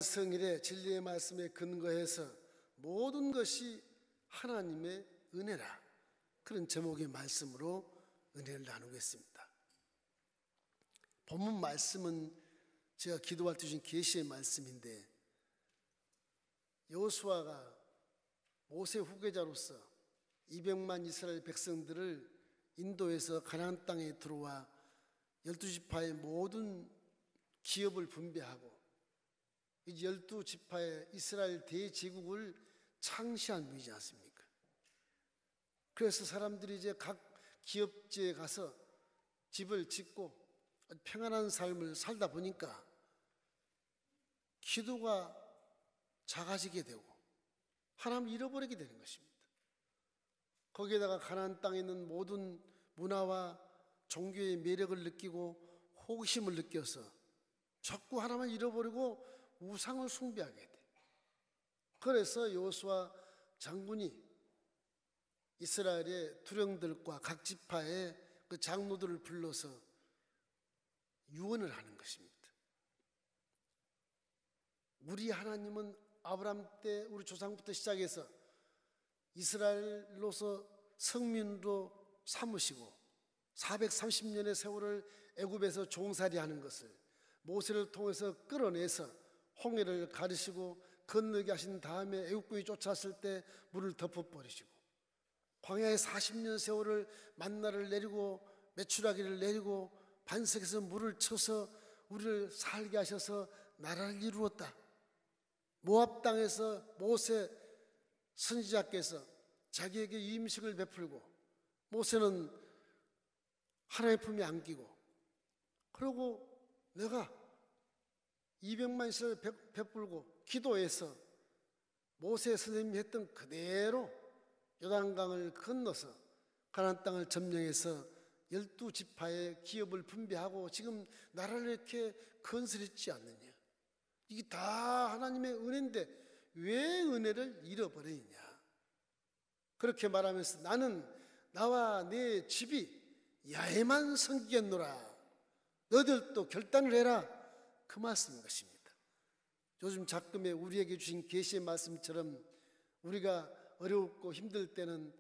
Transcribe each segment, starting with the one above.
성일의 진리의 말씀에 근거해서 모든 것이 하나님의 은혜라, 그런 제목의 말씀으로 은혜를 나누겠습니다. 본문 말씀은 제가 기도할 때 주신 계시의 말씀인데, 여호수아가 모세 후계자로서 200만 이스라엘 백성들을 인도해서 가나안 땅에 들어와 12지파의 모든 기업을 분배하고 이제 12지파의 이스라엘 대제국을 창시한 분이지 않습니까? 그래서 사람들이 이제 각 기업지에 가서 집을 짓고 평안한 삶을 살다 보니까 기도가 작아지게 되고 하나님을 잃어버리게 되는 것입니다. 거기에다가 가나안 땅에 있는 모든 문화와 종교의 매력을 느끼고 호기심을 느껴서 자꾸 하나님을 잃어버리고 우상을 숭배하게 돼. 그래서 여호수아 장군이 이스라엘의 두령들과 각 지파의 그 장로들을 불러서 유언을 하는 것입니다. 우리 하나님은 아브라함 때 우리 조상부터 시작해서 이스라엘로서 성민으로 삼으시고 430년의 세월을 애굽에서 종살이하는 것을 모세를 통해서 끌어내서 홍해를 가르시고 건너게 하신 다음에 애국군이 쫓아왔을 때 물을 덮어버리시고 광야에 40년 세월을 만나를 내리고 메추라기를 내리고 반석에서 물을 쳐서 우리를 살게 하셔서 나라를 이루었다. 모압 땅에서 모세 선지자께서 자기에게 임식을 베풀고 모세는 하나님의 품에 안기고, 그리고 내가 200만 이스라엘 베풀고 기도해서 모세 선생님이 했던 그대로 요단강을 건너서 가나안 땅을 점령해서 12지파의 기업을 분배하고 지금 나라를 이렇게 건설했지 않느냐. 이게 다 하나님의 은혜인데 왜 은혜를 잃어버리냐. 그렇게 말하면서 나는 나와 내 집이 야훼만 섬기겠노라, 너희들도 결단을 해라, 그 말씀인 것입니다. 요즘 작금에 우리에게 주신 계시의 말씀처럼 우리가 어렵고 힘들 때는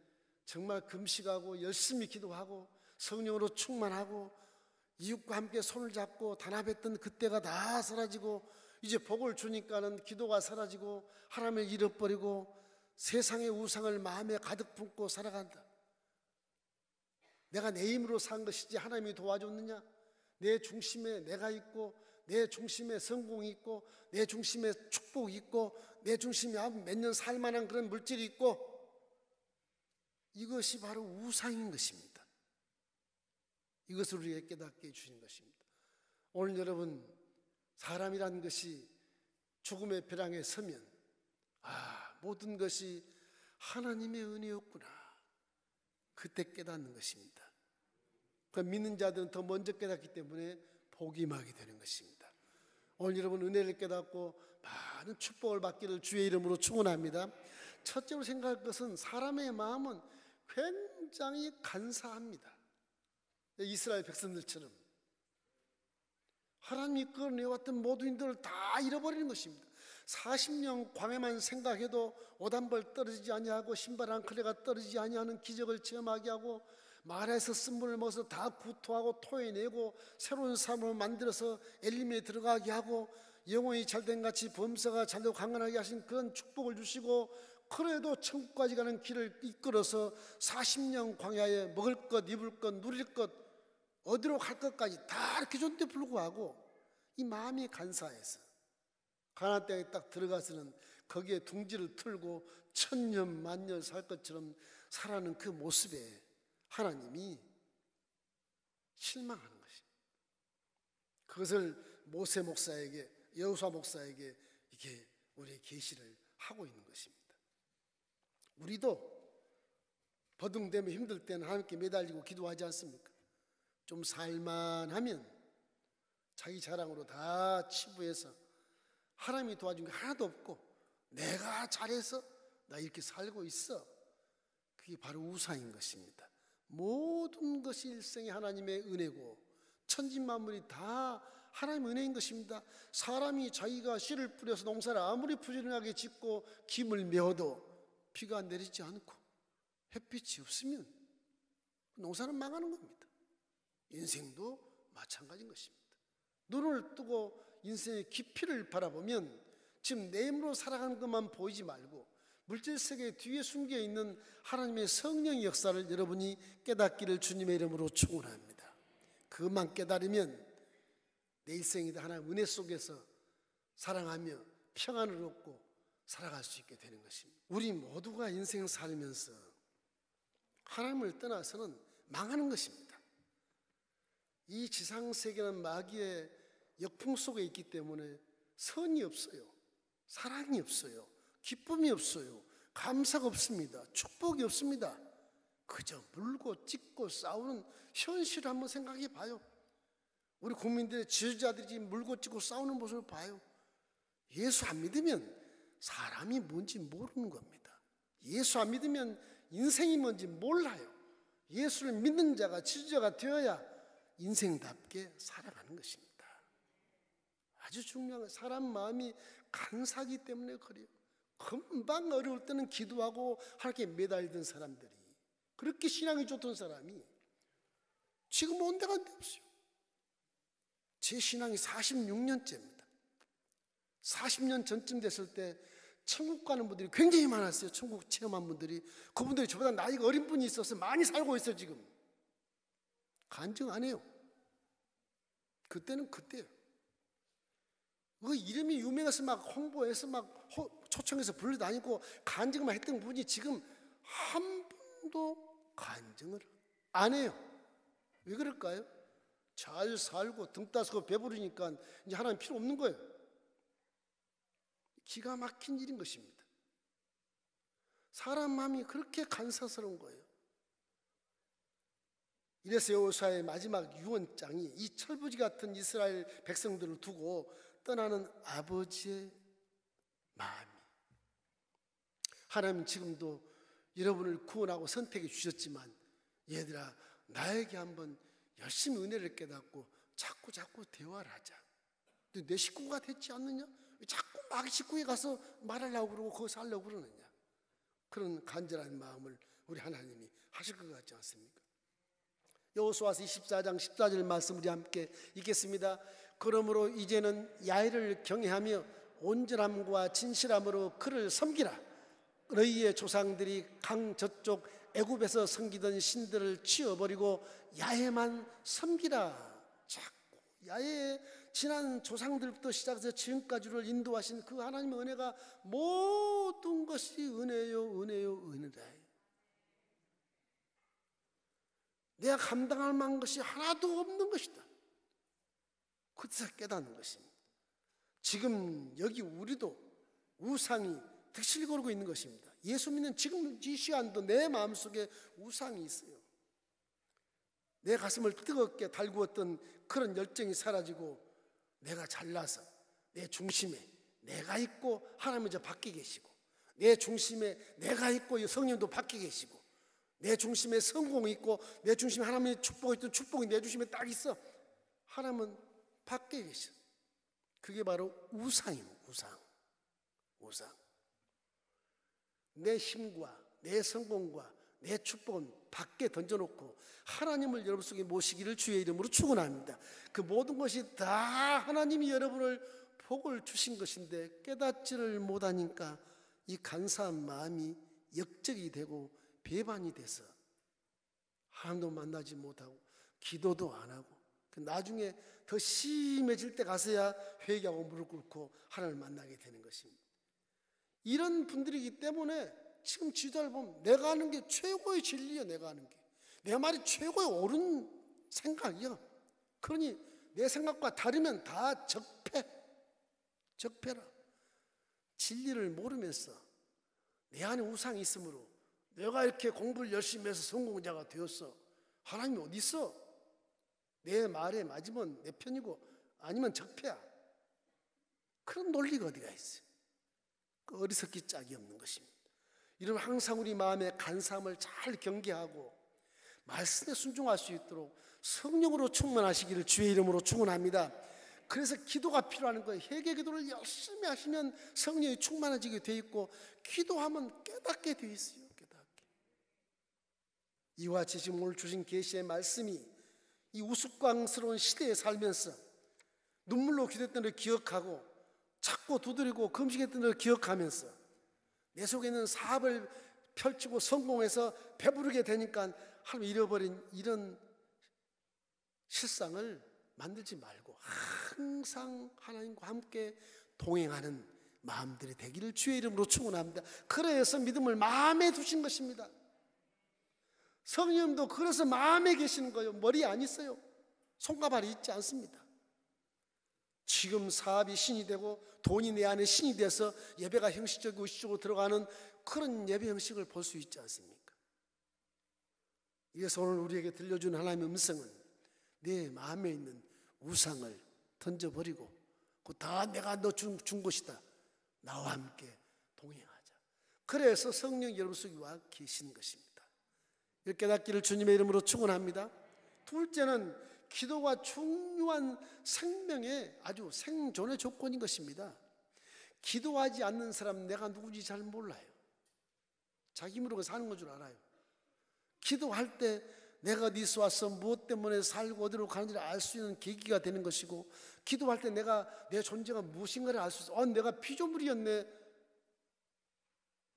정말 금식하고 열심히 기도하고 성령으로 충만하고 이웃과 함께 손을 잡고 단합했던 그때가 다 사라지고 이제 복을 주니까는 기도가 사라지고 하나님을 잃어버리고 세상의 우상을 마음에 가득 품고 살아간다. 내가 내 힘으로 산 것이지 하나님이 도와줬느냐? 내 중심에 내가 있고 내 중심에 성공이 있고 내 중심에 축복이 있고 내 중심에 몇 년 살만한 그런 물질이 있고, 이것이 바로 우상인 것입니다. 이것을 우리에게 깨닫게 해주신 것입니다. 오늘 여러분, 사람이란 것이 죽음의 벼랑에 서면 모든 것이 하나님의 은혜였구나, 그때 깨닫는 것입니다. 그 믿는 자들은 더 먼저 깨닫기 때문에 복임하게 되는 것입니다. 오늘 여러분 은혜를 깨닫고 많은 축복을 받기를 주의 이름으로 축원합니다. 첫째로 생각할 것은 사람의 마음은 굉장히 간사합니다. 이스라엘 백성들처럼 하나님이 끌어내왔던 모든 인들을 다 잃어버리는 것입니다. 40년 광야만 생각해도 옷 한 벌 떨어지지 아니하고 신발 한 컬레가 떨어지지 아니하는 기적을 체험하게 하고 말에서 쓴물을 먹어서 다 구토하고 토해내고 새로운 삶을 만들어서 엘림에 들어가게 하고 영혼이 잘된 같이 범사가 잘되고 강건하게 하신 그런 축복을 주시고, 그래도 천국까지 가는 길을 이끌어서 40년 광야에 먹을 것, 입을 것, 누릴 것, 어디로 갈 것까지 다 이렇게 줬는데 불구하고 이 마음이 간사해서 가나안 땅에 딱 들어가서는 거기에 둥지를 틀고 천년 만년 살 것처럼 살아가는 그 모습에 하나님이 실망하는 것입니다. 그것을 모세 목사에게, 여호수아 목사에게 이렇게 우리의 계시를 하고 있는 것입니다. 우리도 버둥대며 힘들 때는 하나님께 매달리고 기도하지 않습니까? 좀 살만하면 자기 자랑으로 다 치부해서 하나님이 도와준 게 하나도 없고 내가 잘해서 나 이렇게 살고 있어, 그게 바로 우상인 것입니다. 모든 것이 일생에 하나님의 은혜고 천지만물이 다 하나님의 은혜인 것입니다. 사람이 자기가 씨를 뿌려서 농사를 아무리 부지런하게 짓고 김을 메어도 비가 내리지 않고 햇빛이 없으면 농사는 망하는 겁니다. 인생도 마찬가지인 것입니다. 눈을 뜨고 인생의 깊이를 바라보면 지금 내 힘으로 살아가는 것만 보이지 말고 물질 세계 뒤에 숨겨 있는 하나님의 성령의 역사를 여러분이 깨닫기를 주님의 이름으로 축원합니다. 그것만 깨달으면 내 일생이 하나님의 은혜 속에서 사랑하며 평안을 얻고 살아갈 수 있게 되는 것입니다. 우리 모두가 인생 살면서 하나님을 떠나서는 망하는 것입니다. 이 지상세계는 마귀의 역풍 속에 있기 때문에 선이 없어요. 사랑이 없어요. 기쁨이 없어요. 감사가 없습니다. 축복이 없습니다. 그저 물고 찢고 싸우는 현실을 한번 생각해 봐요. 우리 국민들의 지도자들이 지금 물고 찢고 싸우는 모습을 봐요. 예수 안 믿으면 사람이 뭔지 모르는 겁니다. 예수 안 믿으면 인생이 뭔지 몰라요. 예수를 믿는 자가 지도자가 되어야 인생답게 살아가는 것입니다. 아주 중요한 사람 마음이 간사하기 때문에 그래요. 금방 어려울 때는 기도하고 하나님께 매달리던 사람들이, 그렇게 신앙이 좋던 사람이 지금 온 데가 없어요. 제 신앙이 46년째입니다. 40년 전쯤 됐을 때 천국 가는 분들이 굉장히 많았어요. 천국 체험한 분들이. 그분들이 저보다 나이가 어린 분이 있어서 많이 살고 있어요. 지금 간증 안 해요. 그때는 그때요. 그 이름이 유명해서 막 홍보해서 막 초청해서 불러다니고 간증만 했던 분이 지금 한 분도 간증을 안 해요. 왜 그럴까요? 잘 살고 등 따스고 배부르니까 이제 하나님 필요 없는 거예요. 기가 막힌 일인 것입니다. 사람 마음이 그렇게 간사스러운 거예요. 이래서 여호수아의 마지막 유언장이 이 철부지 같은 이스라엘 백성들을 두고 떠나는 아버지의 마음이, 하나님은 지금도 여러분을 구원하고 선택해 주셨지만 얘들아, 나에게 한번 열심히 은혜를 깨닫고 자꾸 대화를 하자. 내 식구가 됐지 않느냐? 왜 자꾸 마귀 식구에 가서 말하려고 그러고 거기서 하려고 그러느냐? 그런 간절한 마음을 우리 하나님이 하실 것 같지 않습니까? 여호수아서 24장 14절 말씀 우리 함께 읽겠습니다. 그러므로 이제는 야훼를 경외하며 온전함과 진실함으로 그를 섬기라. 너희의 조상들이 강 저쪽 애굽에서 섬기던 신들을 치워버리고 야훼만 섬기라. 자꾸 야훼에 지난 조상들부터 시작해서 지금까지를 인도하신 그 하나님의 은혜가 모든 것이 은혜요 은혜라. 내가 감당할 만한 것이 하나도 없는 것이다. 그때서 깨닫는 것입니다. 지금 여기 우리도 우상이 득실 거르고 있는 것입니다. 예수 믿는 지금 이 시간도 내 마음속에 우상이 있어요. 내 가슴을 뜨겁게 달구었던 그런 열정이 사라지고 내가 잘나서 내 중심에 내가 있고 하나님은 저 밖에 계시고, 내 중심에 내가 있고 성령도 밖에 계시고, 내 중심에 성공이 있고 내 중심에 하나님의 축복이 있던 축복이 내 중심에 딱 있어. 하나님은 밖에 계셔. 그게 바로 우상입니다. 우상. 내 힘과 내 성공과 내 축복은 밖에 던져놓고 하나님을 여러분 속에 모시기를 주의 이름으로 축원합니다. 그 모든 것이 다 하나님이 여러분을 복을 주신 것인데 깨닫지를 못하니까 이 간사한 마음이 역적이 되고 배반이 돼서 하나님도 만나지 못하고 기도도 안 하고 나중에 더 심해질 때 가서야 회개하고 무릎 꿇고 하나님을 만나게 되는 것입니다. 이런 분들이기 때문에 지금 지도를 보면 내가 하는 게 최고의 진리야. 내가 하는 게 내 말이 최고의 옳은 생각이야. 그러니 내 생각과 다르면 다 적폐라. 진리를 모르면서 내 안에 우상이 있으므로 내가 이렇게 공부를 열심히 해서 성공자가 되었어. 하나님이 어디 있어? 내 말에 맞으면 내 편이고 아니면 적폐야. 그런 논리가 어디가 있어요? 그 어리석기 짝이 없는 것입니다. 이런 항상 우리 마음의 간사함을 잘 경계하고 말씀에 순종할 수 있도록 성령으로 충만하시기를 주의 이름으로 축원합니다. 그래서 기도가 필요한 거예요. 회개 기도를 열심히 하시면 성령이 충만해지게 돼 있고, 기도하면 깨닫게 돼 있어요. 깨닫게. 이와 같이 지금 오늘 주신 계시의 말씀이 이 우스꽝스러운 시대에 살면서 눈물로 기도했던 걸 기억하고 찾고 두드리고 금식했던 걸 기억하면서 내 속에 있는 사업을 펼치고 성공해서 배부르게 되니까 하나님 잃어버린 이런 실상을 만들지 말고 항상 하나님과 함께 동행하는 마음들이 되기를 주의 이름으로 축원합니다. 그래서 믿음을 마음에 두신 것입니다. 성령님도 그래서 마음에 계시는 거예요. 머리에 안 있어요. 손과 발이 있지 않습니다. 지금 사업이 신이 되고 돈이 내 안에 신이 돼서 예배가 형식적이고 의식적으로 들어가는 그런 예배 형식을 볼 수 있지 않습니까? 그래서 오늘 우리에게 들려준 하나님의 음성은 내 마음에 있는 우상을 던져버리고 그 다 내가 너 준 것이다. 나와 함께 동행하자. 그래서 성령 여러분 속에 와 계시는 것입니다. 이렇게 깨닫기를 주님의 이름으로 축원합니다. 둘째는 기도가 중요한 생명의 아주 생존의 조건인 것입니다. 기도하지 않는 사람 내가 누군지 잘 몰라요. 자기 힘으로 사는 건 줄 알아요. 기도할 때 내가 어디서 와서 무엇 때문에 살고 어디로 가는지를 알 수 있는 계기가 되는 것이고, 기도할 때 내가 내 존재가 무엇인가를 알 수 있어. 내가 피조물이었네.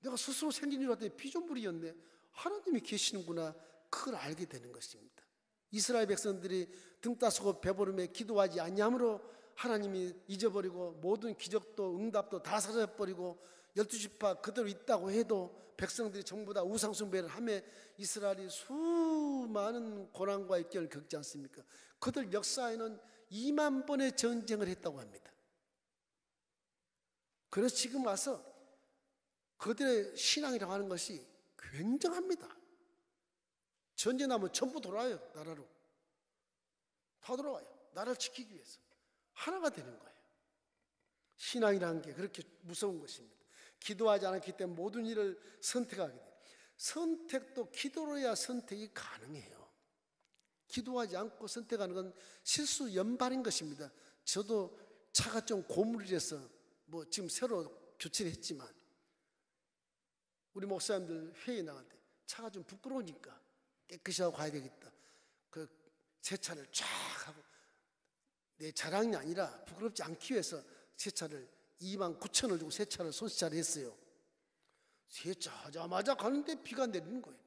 내가 스스로 생긴 줄 알았더니 피조물이었네. 하나님이 계시는구나. 그걸 알게 되는 것입니다. 이스라엘 백성들이 등 따스고 배부름에 기도하지 않냐므로 하나님이 잊어버리고 모든 기적도 응답도 다 사라져버리고 12지파 그대로 있다고 해도 백성들이 전부 다 우상숭배를 하며 이스라엘이 수많은 고난과 역경을 겪지 않습니까? 그들 역사에는 2만 번의 전쟁을 했다고 합니다. 그래서 지금 와서 그들의 신앙이라고 하는 것이 굉장합니다. 전쟁하면 전부 돌아와요. 나라로 다 돌아와요. 나라를 지키기 위해서 하나가 되는 거예요. 신앙이라는 게 그렇게 무서운 것입니다. 기도하지 않았기 때문에 모든 일을 선택하게 돼요. 선택도 기도로야 선택이 가능해요. 기도하지 않고 선택하는 건 실수 연발인 것입니다. 저도 차가 좀 고물이라서 지금 새로 교체를 했지만 우리 목사님들 회의 나갈 때 차가 좀 부끄러우니까 깨끗이 하고 가야 되겠다. 그 세차를 쫙 하고 내 자랑이 아니라 부끄럽지 않기 위해서 세차를 29,000원을 주고 세차를 손세차를 했어요. 세차하자마자 가는데 비가 내리는 거예요.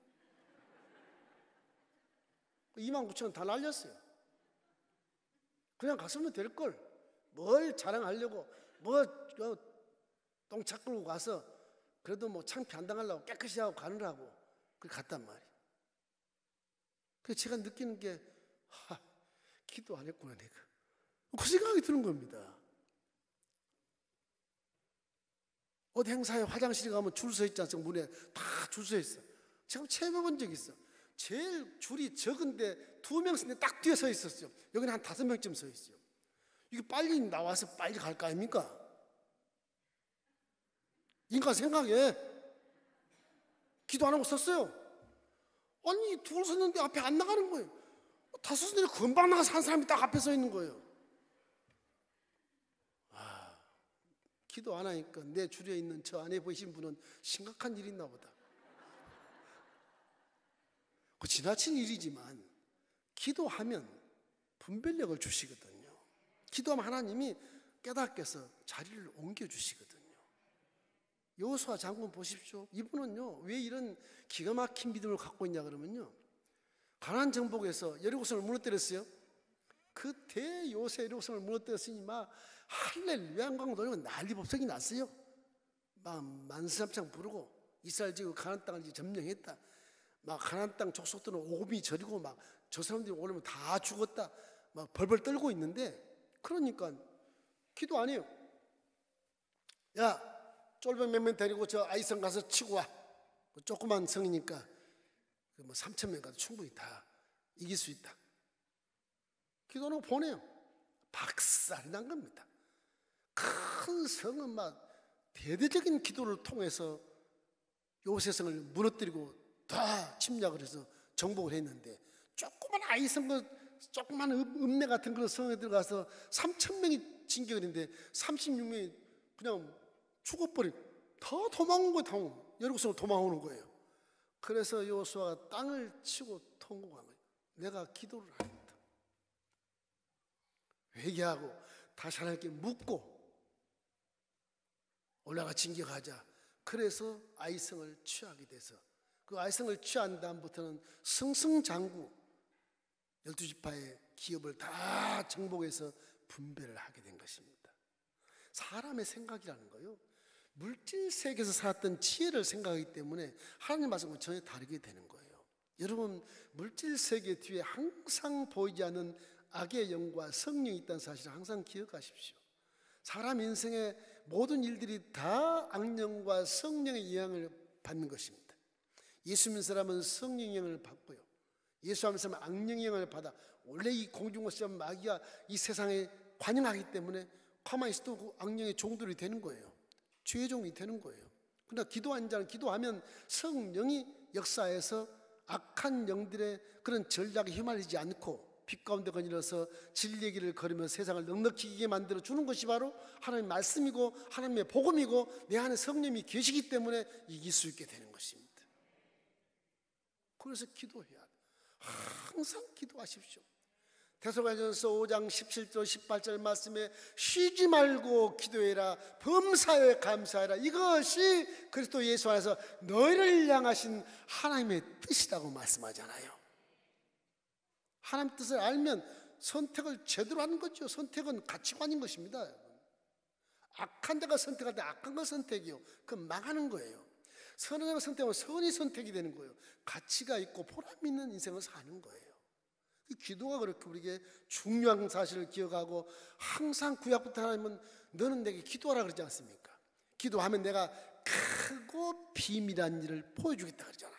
29,000원 다 날렸어요. 그냥 갔으면 될걸. 뭘 자랑하려고 똥차 끌고 가서 그래도 창피 안 당하려고 깨끗이 하고 가느라고 그렇게 갔단 말이에요. 그래서 제가 느끼는 게 기도 안 했구나 내가. 그 생각이 드는 겁니다. 어디 행사에 화장실에 가면 줄 서 있지 않습니까? 문에 다 줄 서 있어. 제가 체험해본 적이 있어. 제일 줄이 적은데 2명 서는데 딱 뒤에 서 있었어요. 여기는 한 5명쯤 서 있어요. 이게 빨리 나와서 빨리 갈 거 아닙니까? 인간 생각에 기도 안 하고 섰어요. 아니 둘 섰는데 앞에 안 나가는 거예요. 5섰는데 금방 나가서 한 사람이 딱 앞에 서 있는 거예요. 기도 안 하니까 내 줄에 있는 저 안에 보이신 분은 심각한 일이 있나 보다. 그 지나친 일이지만 기도하면 분별력을 주시거든요. 기도하면 하나님이 깨닫게 해서 자리를 옮겨주시거든요. 여호수아 장군 보십시오. 이분은요 왜 이런 기가 막힌 믿음을 갖고 있냐 그러면요, 가나안 정복에서 여리고성을 무너뜨렸어요. 그 대요새 여리고성을 무너뜨렸으니 막 할렐루야 한광 돌리면 난리법석이 났어요. 막 만사삼창 부르고 이스라엘 지금 가나안 땅을 점령했다. 막 가나안 땅 족속들은 오금이 저리고 막 저 사람들이 오려면 다 죽었다. 막 벌벌 떨고 있는데, 그러니까 기도 안 해요. 야, 쫄병 몇 명 데리고 저 아이성 가서 치고 와. 조그만 성이니까 3,000명 가도 충분히 다 이길 수 있다. 기도하고 보내요. 박살이 난 겁니다. 큰 성은 막 대대적인 기도를 통해서 요새성을 무너뜨리고 다 침략을 해서 정복을 했는데, 조그만 아이성 조그만 읍내 같은 그런 성에 들어가서 3,000명이 진격을 했는데 36명이 그냥 죽어버린, 다 도망온 거예요. 여리고성으로 도망오는 거예요. 그래서 여호수아가 땅을 치고 통곡한 거예요. 내가 기도를 하겠다. 회개하고 다시 하나님께 묻고 올라가 진격하자. 그래서 아이성을 취하게 돼서 그 아이성을 취한 다음부터는 승승장구 12지파의 기업을 다 정복해서 분배를 하게 된 것입니다. 사람의 생각이라는 거요, 물질 세계에서 살았던 지혜를 생각하기 때문에 하나님 말씀과 전혀 다르게 되는 거예요. 여러분, 물질 세계 뒤에 항상 보이지 않는 악의 영과 성령이 있다는 사실을 항상 기억하십시오. 사람 인생의 모든 일들이 다 악령과 성령의 영향을 받는 것입니다. 예수 믿는 사람은 성령 영향을 받고요, 예수 안 믿는 사람은 악령 영향을 받아 원래 이 공중과 시험 마귀가 이 세상에 관영하기 때문에 가만히 있어도 그 악령의 종들이 되는 거예요. 죄의 종이 되는 거예요. 그러나 기도한 자는 기도하면 성령이 역사해서 악한 영들의 그런 전략에 휘말리지 않고 빛 가운데 거닐어서 진리의 길을 걸으며 세상을 넉넉히 이기게 만들어 주는 것이 바로 하나님의 말씀이고 하나님의 복음이고 내 안에 성령이 계시기 때문에 이길 수 있게 되는 것입니다. 그래서 기도해야 돼요. 항상 기도하십시오. 데살로니가전서 5장 17절 18절 말씀에 쉬지 말고 기도해라, 범사에 감사해라. 이것이 그리스도 예수 안에서 너희를 향하신 하나님의 뜻이라고 말씀하잖아요. 하나님 뜻을 알면 선택을 제대로 하는 거죠. 선택은 가치관인 것입니다. 악한 자가 선택할 때 악한 걸 선택이요, 그건 망하는 거예요. 선한 자가 선택하면 선이 선택이 되는 거예요. 가치가 있고 보람 있는 인생을 사는 거예요. 기도가 그렇게 우리에게 중요한 사실을 기억하고 항상 구약부터 하나님은 너는 내게 기도하라 그러지 않습니까? 기도하면 내가 크고 비밀한 일을 보여주겠다 그러잖아요.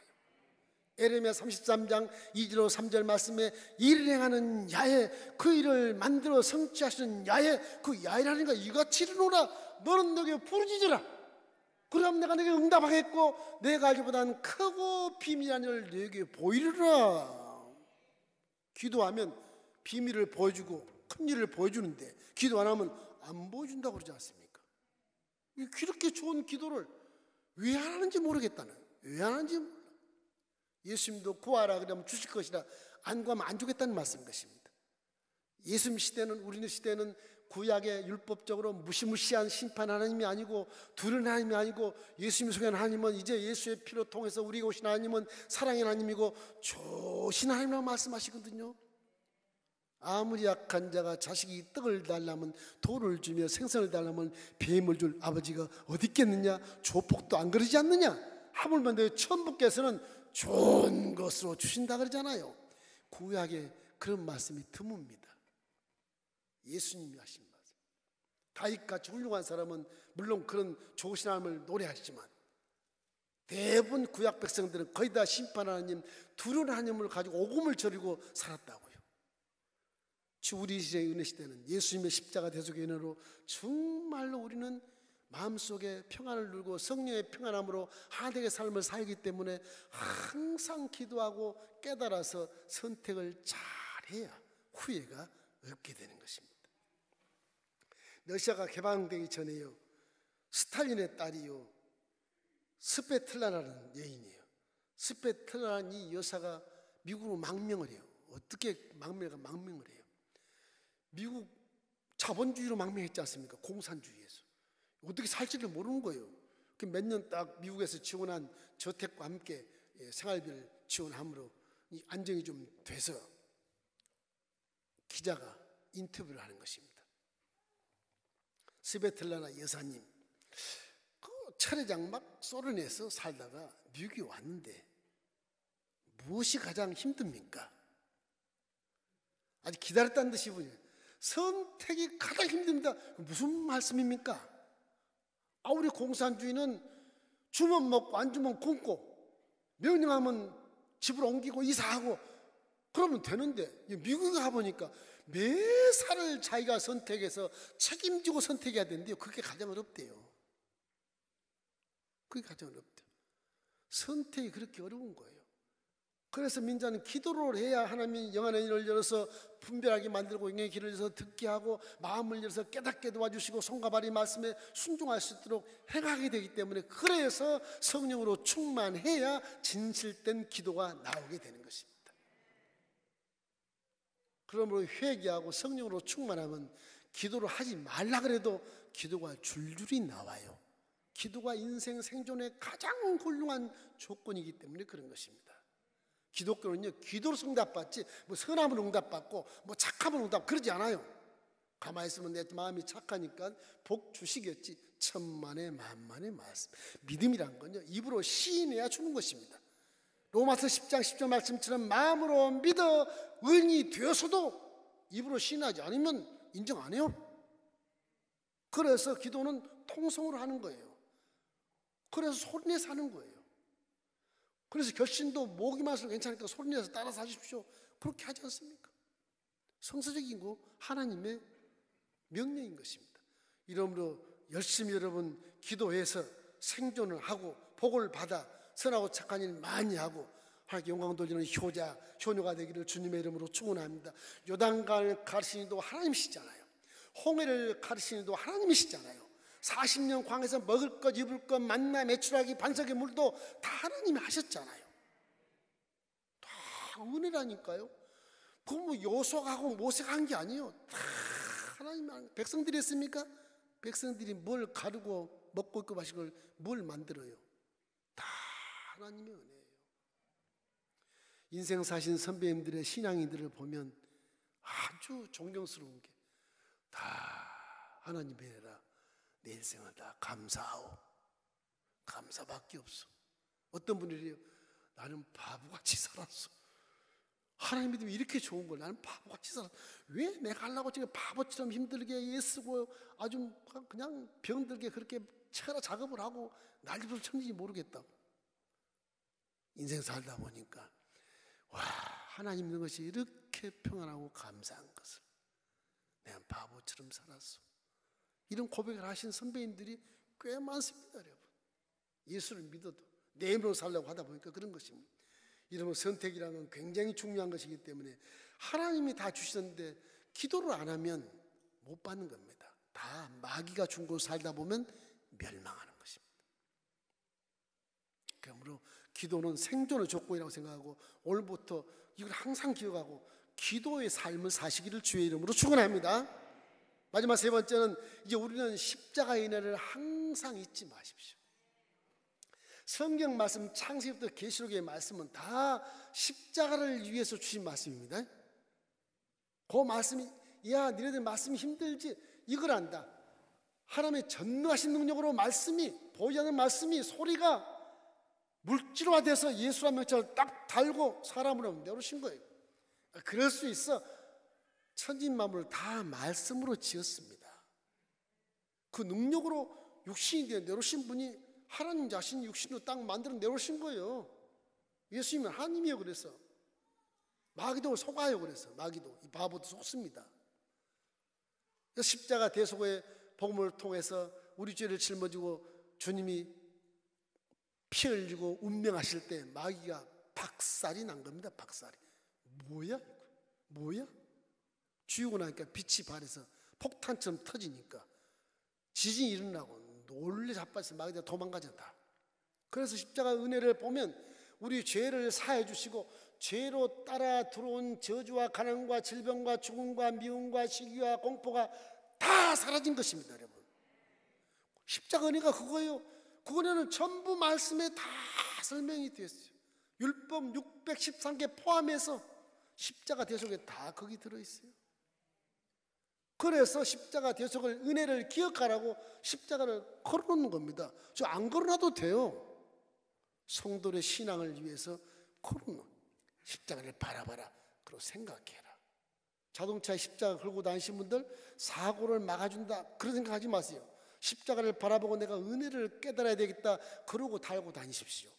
에레미야 33장 2절 3절 말씀에 일을 행하는 야훼, 그 일을 만들어 성취하시는 야훼, 그 야훼라니까 이같이 이르노라. 너는 내게 부르짖으라. 그럼 내가 내게 응답하겠고 내가 알기보다는 크고 비밀한 일을 내게 보이리라. 기도하면 비밀을 보여주고 큰 일을 보여주는데 기도 안 하면 안 보여준다고 그러지 않습니까? 그렇게 좋은 기도를 왜 안 하는지 모르겠다는, 왜 안 하는지 몰라. 예수님도 구하라 그러면 주실 것이라, 안 구하면 안 주겠다는 말씀인 것입니다. 예수님 시대는, 우리는 시대는 구약의 율법적으로 무시무시한 심판 하나님이 아니고 두려운 하나님이 아니고 예수님이 속한 하나님은 이제 예수의 피로 통해서 우리에게 오신 하나님은 사랑의 하나님이고 좋으신 하나님이라고 말씀하시거든요. 아무리 약한 자가 자식이 떡을 달라면 돌을 주며 생선을 달라면 뱀을 줄 아버지가 어디 있겠느냐, 조폭도 안 그러지 않느냐. 하물며 내 천부께서는 좋은 것으로 주신다 그러잖아요. 구약에 그런 말씀이 드뭅니다. 예수님이 하신 말씀. 다윗같이 훌륭한 사람은 물론 그런 좋으신 하나님을 노래하시지만 대부분 구약 백성들은 거의 다 심판 하나님, 두려운 하나님을 가지고 오금을 저리고 살았다고요. 우리 시대의 은혜 시대는 예수님의 십자가 대속의 은혜로 정말로 우리는 마음속에 평안을 누리고 성령의 평안함으로 하나님의 삶을 살기 때문에 항상 기도하고 깨달아서 선택을 잘해야 후회가 없게 되는 것입니다. 러시아가 개방되기 전에요, 스탈린의 딸이요, 스베틀라라는 여인이에요. 스베틀라라는 이 여사가 미국으로 망명을 해요. 어떻게 망명을 해요? 미국 자본주의로 망명했지 않습니까? 공산주의에서. 어떻게 살지를 모르는 거예요. 몇 년 딱 미국에서 지원한 저택과 함께 생활비를 지원함으로 안정이 좀 돼서 기자가 인터뷰를 하는 것입니다. 스베틀라나 여사님, 그 철회장 막 소련에서 살다가 미국에 왔는데 무엇이 가장 힘듭니까? 아직 기다렸다는 듯이 보니 선택이 가장 힘듭니다. 무슨 말씀입니까? 우리 공산주의는 주면 먹고 안 주면 굶고 명령하면 집으로 옮기고 이사하고 그러면 되는데 미국에 가보니까 매 살을 자기가 선택해서 책임지고 선택해야 되는데요, 그게 가장 어렵대요. 그게 가장 어렵대요. 선택이 그렇게 어려운 거예요. 그래서 민자는 기도를 해야 하나님이 영안의 일을 열어서 분별하게 만들고 영의 길을 열어서 듣게 하고 마음을 열어서 깨닫게 도와주시고 손과 발이 말씀에 순종할 수 있도록 행하게 되기 때문에, 그래서 성령으로 충만해야 진실된 기도가 나오게 되는 것입니다. 그러므로 회개하고 성령으로 충만하면 기도를 하지 말라 그래도 기도가 줄줄이 나와요. 기도가 인생 생존의 가장 훌륭한 조건이기 때문에 그런 것입니다. 기독교는요, 기도로 응답받지 뭐 선함으로 응답받고 뭐 착함으로 응답 그러지 않아요. 가만히 있으면 내 마음이 착하니까 복 주시겠지. 천만의 만만의 말씀. 믿음이란 건요, 입으로 시인해야 주는 것입니다. 로마서 10장 10절 말씀처럼 마음으로 믿어 의인이 되어서도 입으로 시인하지 않으면 인정 안 해요. 그래서 기도는 통성으로 하는 거예요. 그래서 소리내서 하는 거예요. 그래서 결신도 목이 마셔도 괜찮으니까 소리내서 따라서 하십시오, 그렇게 하지 않습니까? 성서적인 거 하나님의 명령인 것입니다. 이러므로 열심히 여러분 기도해서 생존을 하고 복을 받아 선하고 착한 일 많이 하고 하나님께 영광 돌리는 효자, 효녀가 되기를 주님의 이름으로 축원합니다. 요단강을 가르치는 이도 하나님이시잖아요. 홍해를 가르치는 이도 하나님이시잖아요. 40년 광에서 먹을 것, 입을 것, 만나, 메추라기, 반석의 물도 다 하나님이 하셨잖아요. 다 은혜라니까요. 그건 뭐 요소하고 모세가 한 게 아니에요. 다 하나님이 한. 백성들이 했습니까? 백성들이 뭘 가르고 먹고 있고 마시고 뭘 만들어요? 다 하나님의 은혜예요. 인생 사신 선배님들의 신앙인들을 보면 아주 존경스러운 게 다 하나님의 은혜라. 내 인생을 다 감사하오. 감사밖에 없어. 어떤 분이 이래요. 나는 바보같이 살았어. 하나님 믿으면 이렇게 좋은 걸. 나는 바보같이 살았어. 왜 내가 하려고 지금 바보처럼 힘들게 애쓰고 아주 그냥 병들게 그렇게 체라 작업을 하고 날부터 천지인지 모르겠다고. 인생 살다 보니까 와, 하나님 있는 것이 이렇게 평안하고 감사한 것을. 내가 바보처럼 살았어. 이런 고백을 하신 선배님들이 꽤 많습니다, 여러분. 예수를 믿어도 내 힘으로 살려고 하다 보니까 그런 것입니다. 이러면 선택이라는 건 굉장히 중요한 것이기 때문에 하나님이 다 주셨는데 기도를 안 하면 못 받는 겁니다. 다 마귀가 준 곳 살다 보면 멸망하는 것입니다. 그러므로 기도는 생존의 조건이라고 생각하고 오늘부터 이걸 항상 기억하고 기도의 삶을 사시기를 주의 이름으로 축원합니다. 마지막 세 번째는 이제 우리는 십자가의 은혜를 항상 잊지 마십시오. 성경 말씀 창세기부터 계시록의 말씀은 다 십자가를 위해서 주신 말씀입니다. 그 말씀이 야 니네들 말씀이 힘들지 이걸 안다. 하나님의 전능하신 능력으로 말씀이 보이지 않는 말씀이 소리가 물질화돼서 예수란 명칭을 딱 달고 사람으로 내려오신 거예요. 그럴 수 있어. 천지만물을 다 말씀으로 지었습니다. 그 능력으로 육신이 되어 내려오신 분이 하나님 자신이 육신으로 딱 만들어 내려오신 거예요. 예수님은 하나님이요. 그래서 마귀도 속아요. 그래서 마귀도, 이 바보도 속습니다. 십자가 대속의 복음을 통해서 우리 죄를 짊어지고 주님이 피 흘리고 운명하실 때 마귀가 박살이 난 겁니다. 박살이. 뭐야 이거? 뭐야? 죽이고 나니까 빛이 발해서 폭탄처럼 터지니까 지진이 일어나고 놀래 자빠져서 마귀가 도망가졌다. 그래서 십자가 은혜를 보면 우리 죄를 사해 주시고 죄로 따라 들어온 저주와 가난과 질병과 죽음과 미움과 시기와 공포가 다 사라진 것입니다. 여러분, 십자가 은혜가 그거예요. 그 은혜는 전부 말씀에 다 설명이 되어 있어요. 율법 613개 포함해서 십자가 대속에 다 거기 들어있어요. 그래서 십자가 대속을 은혜를 기억하라고 십자가를 걸어놓는 겁니다. 저 안 걸어놔도 돼요. 성도의 신앙을 위해서 걸어놓는 십자가를 바라봐라. 그리고 생각해라. 자동차에 십자가 걸고 다니신 분들 사고를 막아준다 그런 생각하지 마세요. 십자가를 바라보고 내가 은혜를 깨달아야 되겠다 그러고 달고 다니십시오.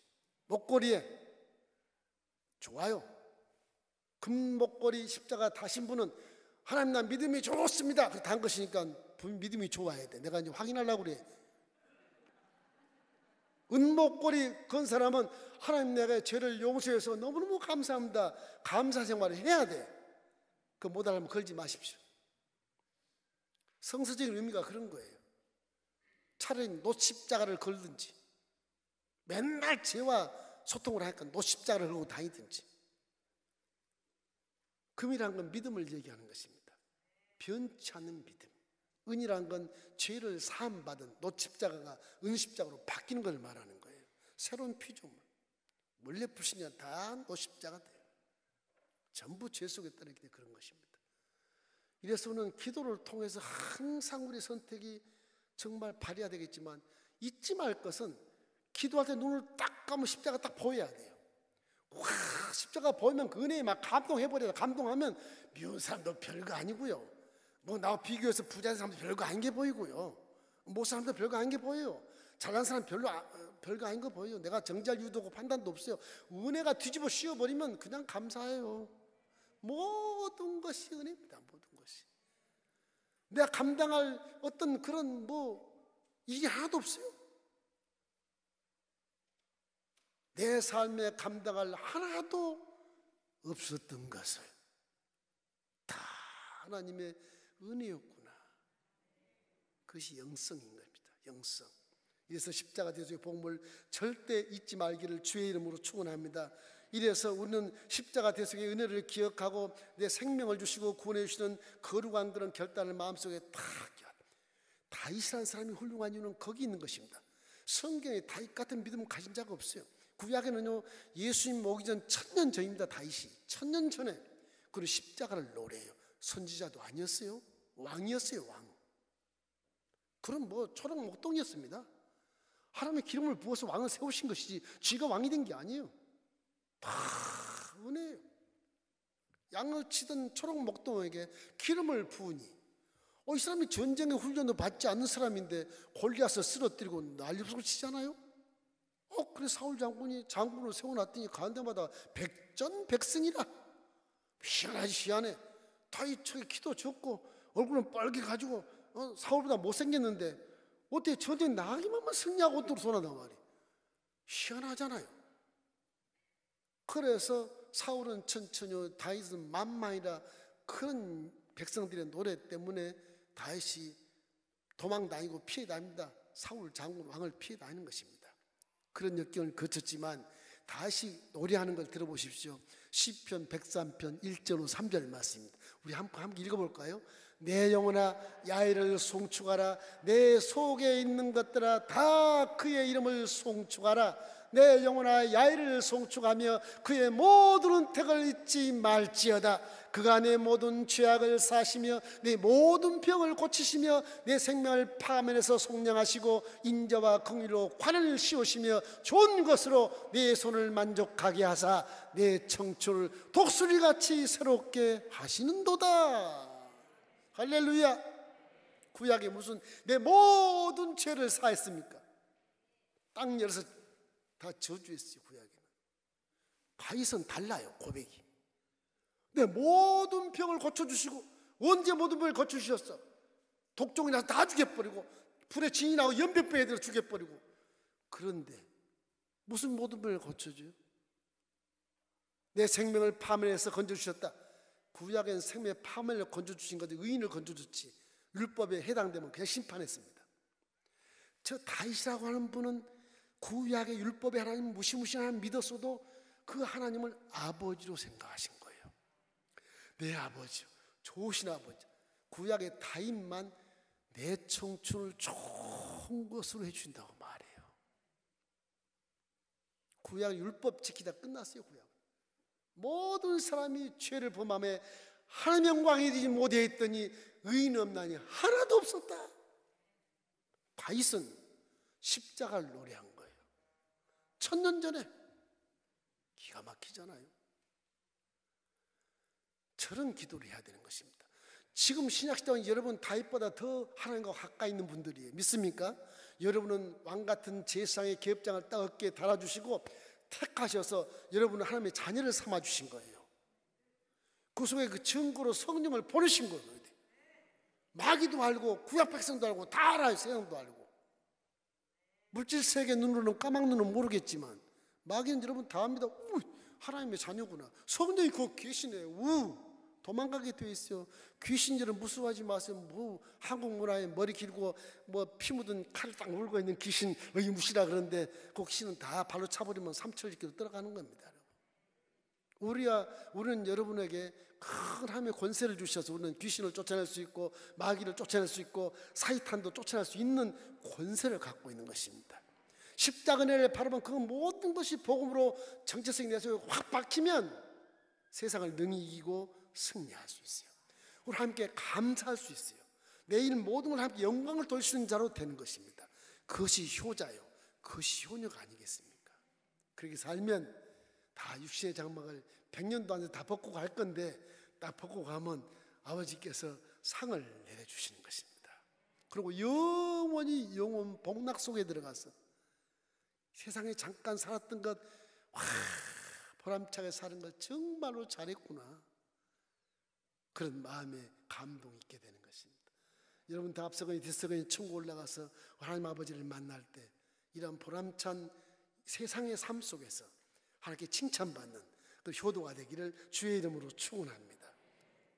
목걸이에 좋아요. 금 목걸이 십자가 다신 분은 하나님 난 믿음이 좋습니다. 그렇게 단 것이니까 믿음이 좋아야 돼. 내가 이제 확인하려고 그래. 은목걸이 건 사람은 하나님 내가 죄를 용서해서 너무너무 감사합니다. 감사 생활을 해야 돼. 그 못하면 걸지 마십시오. 성서적인 의미가 그런 거예요. 차라리 노십자가를 걸든지, 맨날 죄와 소통을 하니까 노십자가를 걸고 다니든지. 금이란 건 믿음을 얘기하는 것입니다. 변치 않는 믿음. 은이란 건 죄를 사함받은 노십자가가 은십자가로 바뀌는 걸 말하는 거예요. 새로운 피조물. 원래 불신이야 다 노십자가 돼요. 전부 죄 속에 떨어지게 그런 것입니다. 이래서 우리는 기도를 통해서 항상 우리 선택이 정말 발휘해야 되겠지만, 잊지 말 것은 기도할 때 눈을 딱 감으면 십자가 딱 보여야 돼요. 와, 십자가 보이면 그 은혜에 막 감동해버려요. 감동하면 미운 사람도 별거 아니고요, 뭐 나와 비교해서 부자인 사람도 별거 아닌 게 보이고요, 못 사람도 별거 아닌 게 보여요, 잘난 사람 별거 아닌 거 보여요. 내가 정지할 이유도 없고 판단도 없어요. 은혜가 뒤집어 씌워버리면 그냥 감사해요. 모든 것이 은혜입니다. 모든 것이. 내가 감당할 어떤 그런 일이 하나도 없어요. 내 삶에 감당할 하나도 없었던 것을 다 하나님의 은혜였구나. 그것이 영성인 겁니다. 영성. 이래서 십자가 대속의 복음을 절대 잊지 말기를 주의 이름으로 축원합니다. 이래서 우리는 십자가 대속의 은혜를 기억하고 내 생명을 주시고 구원해 주시는 거룩한 그런 결단을 마음속에 다 다윗이라는 사람이 훌륭한 이유는 거기 있는 것입니다. 성경에 다윗 같은 믿음을 가진 자가 없어요. 구약에는요, 예수님 오기 전 1000년 전입니다. 다윗이 1000년 전에 그리고 십자가를 노래해요. 선지자도 아니었어요. 왕이었어요. 왕. 그럼 초록 목동이었습니다. 하나님의 기름을 부어서 왕을 세우신 것이지 쥐가 왕이 된 게 아니에요. 다 은혜예요. 양을 치던 초록 목동에게 기름을 부으니, 이 사람이 전쟁의 훈련도 받지 않는 사람인데 골리앗을 쓰러뜨리고 난리부를 치잖아요. 그래서 사울 장군이 장군을 세워놨더니 가는 데마다 백전백승이라. 희한하지 희한해. 다윗 저기 키도 적고 얼굴은 빨개 가지고 사울보다 못생겼는데 어떻게 전쟁 나가기만 승리하고 들어서나단 말이에요. 희한하잖아요. 그래서 사울은 천천히, 다윗은 만만이라. 그런 백성들의 노래 때문에 다윗이 도망 다니고 피해 다닙니다. 사울 장군 왕을 피해 다니는 것입니다. 그런 역경을 거쳤지만 다시 노래하는 걸 들어보십시오. 시편 103편 1절로 3절 말씀입니다. 우리 함께 읽어볼까요? 내 영혼아 야훼를 송축하라. 내 속에 있는 것들아 다 그의 이름을 송축하라. 내 영혼아 야훼를 송축하며 그의 모든 은택을 잊지 말지어다. 그가 내 모든 죄악을 사시며 내 모든 병을 고치시며 내 생명을 파면에서 속량하시고 인자와 긍휼로 관을 씌우시며 좋은 것으로 내 손을 만족하게 하사 내 청춘을 독수리같이 새롭게 하시는도다. 할렐루야. 구약에 무슨 내 모든 죄를 사했습니까? 땅 열어서 다 저주했어요. 구약에는. 다윗은 달라요. 고백이. 내 모든 병을 고쳐주시고, 언제 모든 병을 고쳐주셨어? 독종이 나서 다 죽여버리고 불에 진이 나고 연병병 애들을 죽여버리고. 그런데 무슨 모든 병을 고쳐줘요? 내 생명을 파멸해서 건져주셨다. 구약엔 생명의 파멸을 건져주신 거지 의인을 건져줬지 율법에 해당되면 그냥 심판했습니다. 저 다윗이라고 하는 분은 구약의 율법의 하나님 무시무시한 하나님 믿었어도 그 하나님을 아버지로 생각하신 거예요. 내 아버지, 좋으신 아버지. 구약의 다윗만 내 청춘을 좋은 것으로 해주신다고 말해요. 구약 율법 지키다 끝났어요. 구약. 모든 사람이 죄를 범함에 하나님의 영광이 되지 못해 있더니 의인 없나니 하나도 없었다. 다윗은 십자가를 노래한 거예요. 1000년 전에. 기가 막히잖아요. 저런 기도를 해야 되는 것입니다. 지금 신약시대는 여러분 다윗보다 더 하나님과 가까이 있는 분들이에요. 믿습니까? 여러분은 왕같은 제사장의 계급장을 딱 어깨에 달아주시고 택하셔서 여러분은 하나님의 자녀를 삼아주신 거예요. 그 속에 그 증거로 성령을 보내신 거예요. 마귀도 알고 구약 백성도 알고 다 알아요. 세상도 알고. 물질 세계 눈으로는 까막눈은 모르겠지만 마귀는 여러분 다 압니다. 하나님의 자녀구나. 성령이 거기 계시네. 도망가게 돼 있어요. 귀신들은 무서워하지 마세요. 뭐 한국 문화에 머리 길고 뭐 피 묻은 칼을 딱 물고 있는 귀신 무시라 그러는데 그 귀신은 다 발로 차버리면 삼천리길로 들어가는 겁니다. 우리는 여러분에게 큰 하나님의 권세를 주셔서 우리는 귀신을 쫓아낼 수 있고 마귀를 쫓아낼 수 있고 사이탄도 쫓아낼 수 있는 권세를 갖고 있는 것입니다. 십자가 은혜를 바라보면 그 모든 것이 복음으로 정체성이 내 속에 확 박히면 세상을 능히 이기고 승리할 수 있어요. 우리 함께 감사할 수 있어요. 내일 모든 걸 함께 영광을 돌리는 자로 되는 것입니다. 그것이 효자요, 그것이 효녀가 아니겠습니까? 그렇게 살면 다 육신의 장막을 100년도 안에 다 벗고 갈 건데 딱 벗고 가면 아버지께서 상을 내려주시는 것입니다. 그리고 영원히 영원 복락 속에 들어가서 세상에 잠깐 살았던 것 보람차게 사는 것 정말로 잘했구나, 그런 마음에 감동이 있게 되는 것입니다. 여러분 다 앞서거니 뒤서거니 천국 올라가서 하나님 아버지를 만날 때 이런 보람찬 세상의 삶 속에서 하나님께 칭찬받는 그 효도가 되기를 주의 이름으로 축원합니다.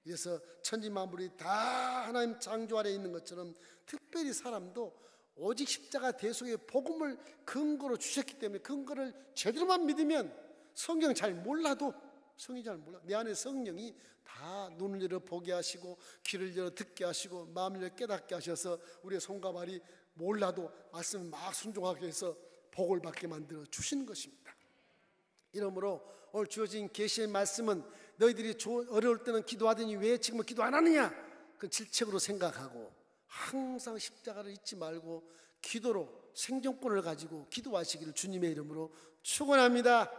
그래서 천지만물이 다 하나님 창조 아래에 있는 것처럼 특별히 사람도 오직 십자가 대속의 복음을 근거로 주셨기 때문에 근거를 제대로만 믿으면 성경 잘 몰라도 성이 잘 몰라. 내 안에 성령이 다 눈을 열어 보게 하시고 귀를 열어 듣게 하시고 마음을 열어 깨닫게 하셔서 우리의 손과 발이 몰라도 말씀을 막 순종하게 해서 복을 받게 만들어 주시는 것입니다. 이러므로 오늘 주어진 계시의 말씀은 너희들이 어려울 때는 기도하더니 왜 지금은 기도 안 하느냐, 그 질책으로 생각하고 항상 십자가를 잊지 말고 기도로 생존권을 가지고 기도하시기를 주님의 이름으로 축원합니다.